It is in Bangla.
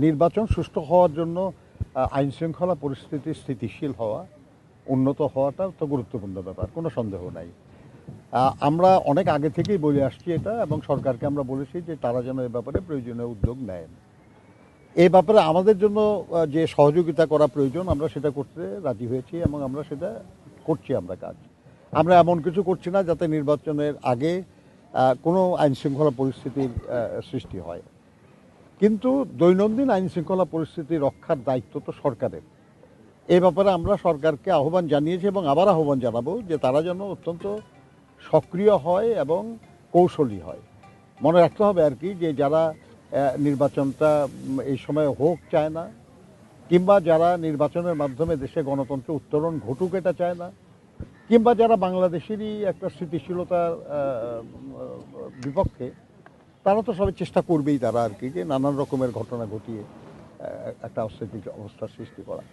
নির্বাচন সুষ্ঠু হওয়ার জন্য আইন শৃঙ্খলা পরিস্থিতি স্থিতিশীল হওয়া, উন্নত হওয়াটা তো গুরুত্বপূর্ণ ব্যাপার, কোনো সন্দেহ নাই। আমরা অনেক আগে থেকেই বলে আসছি এটা, এবং সরকারকে আমরা বলেছি যে তারা যেন এ ব্যাপারে প্রয়োজনীয় উদ্যোগ নেন। এই ব্যাপারে আমাদের জন্য যে সহযোগিতা করা প্রয়োজন আমরা সেটা করতে রাজি হয়েছি, এবং আমরা সেটা করছি। আমরা কাজ আমরা এমন কিছু করছি না যাতে নির্বাচনের আগে কোনো আইন শৃঙ্খলা পরিস্থিতির সৃষ্টি হয়। কিন্তু দৈনন্দিন আইন শৃঙ্খলা পরিস্থিতি রক্ষার দায়িত্ব তো সরকারের। এই ব্যাপারে আমরা সরকারকে আহ্বান জানিয়েছি এবং আবার আহ্বান জানাবো যে তারা যেন অত্যন্ত সক্রিয় হয় এবং কৌশলী হয়। মনে রাখতে হবে আর কি যে যারা নির্বাচনটা এই সময় হোক চায় না, কিংবা যারা নির্বাচনের মাধ্যমে দেশে গণতন্ত্র উত্তরণ ঘটুক এটা চায় না, কিংবা যারা বাংলাদেশেরই একটা স্থিতিশীলতার বিপক্ষে, তারা তো সবাই চেষ্টা করবেই তারা আর কি যে নানান রকমের ঘটনা ঘটিয়ে একটা অস্থিতিশীল অবস্থার সৃষ্টি করা।